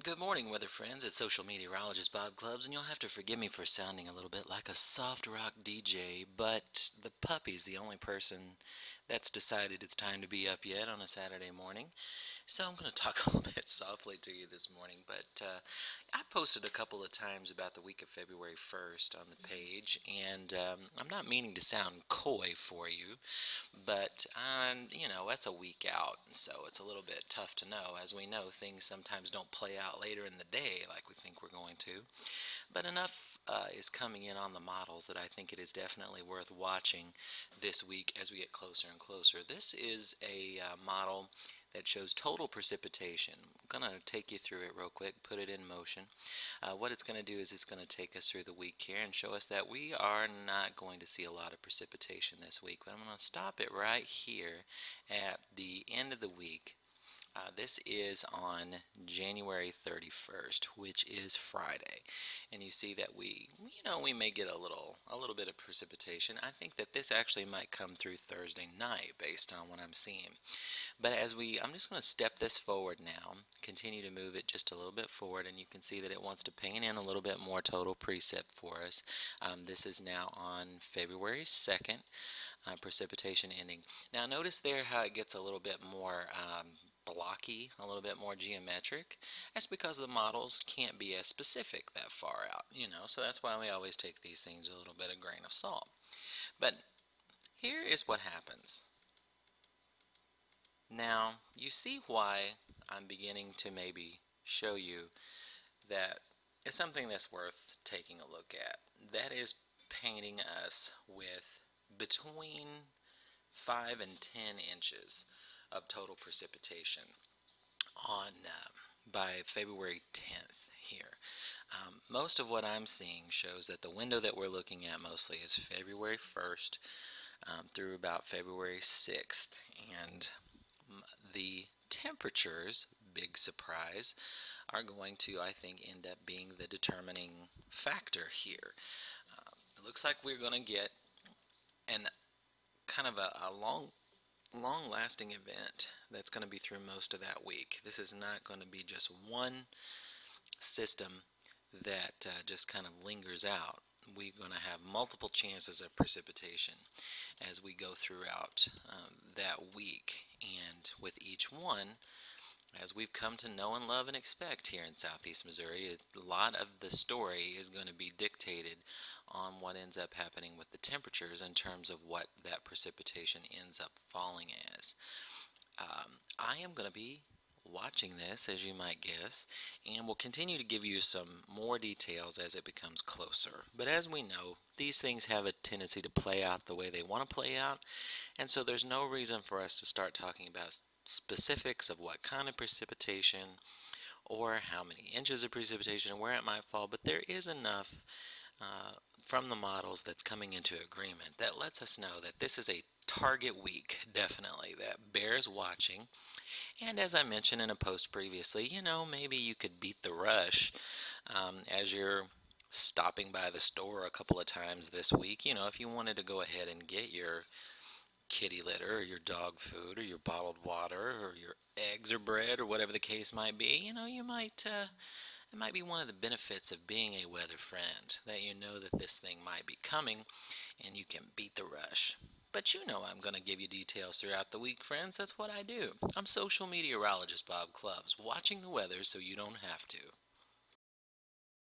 Good morning, weather friends. It's social meteorologist Bob Clubs, and you'll have to forgive me for sounding a little bit like a soft rock DJ, but the puppy's the only person that's decided it's time to be up yet on a Saturday morning. So I'm going to talk a little bit softly to you this morning, but I posted a couple of times about the week of February 1st on the page, and I'm not meaning to sound coy for you, but that's a week out, so it's a little bit tough to know. As we know, things sometimes don't play out later in the day like we think we're going to. But enough is coming in on the models that I think it is definitely worth watching this week as we get closer and closer. This is a model that shows total precipitation. I'm going to take you through it real quick, put it in motion. What it's going to do is it's going to take us through the week here and show us that we are not going to see a lot of precipitation this week. But I'm going to stop it right here at the end of the week. This is on January 31st, which is Friday, and you see that we may get a little bit of precipitation. I think that this actually might come through Thursday night based on what I'm seeing. But I'm just going to step this forward now, continue to move it just a little bit forward, and you can see that it wants to paint in a little bit more total precip for us. This is now on February 2nd, precipitation ending. Now notice there how it gets a little bit more blocky, a little bit more geometric. That's because the models can't be as specific that far out, so that's why we always take these things with a little bit of grain of salt. But here is what happens. Now, you see why I'm beginning to maybe show you that it's something that's worth taking a look at. That is painting us with between 5 and 10 inches of total precipitation on by February 10th here. Most of what I'm seeing shows that the window that we're looking at mostly is February 1st through about February 6th, and the temperatures, big surprise, are going to, I think, end up being the determining factor here. It looks like we're going to get an kind of a long-lasting event that's going to be through most of that week. This is not going to be just one system that just kind of lingers out. We're going to have multiple chances of precipitation as we go throughout that week, and with each one, as we've come to know and love and expect here in Southeast Missouri, a lot of the story is going to be dictated on what ends up happening with the temperatures in terms of what that precipitation ends up falling as. I am going to be watching this, as you might guess, and will continue to give you some more details as it becomes closer. But as we know, these things have a tendency to play out the way they want to play out, and so there's no reason for us to start talking about specifics of what kind of precipitation or how many inches of precipitation and where it might fall, but there is enough from the models that's coming into agreement that lets us know that this is a target week, definitely, that bears watching. And as I mentioned in a post previously, maybe you could beat the rush as you're stopping by the store a couple of times this week. If you wanted to go ahead and get your kitty litter or your dog food or your bottled water or your eggs or bread or whatever the case might be, you might it might be one of the benefits of being a weather friend, that you know that this thing might be coming and you can beat the rush. But I'm going to give you details throughout the week, friends. That's what I do. I'm social meteorologist Bob Clubs, watching the weather so you don't have to.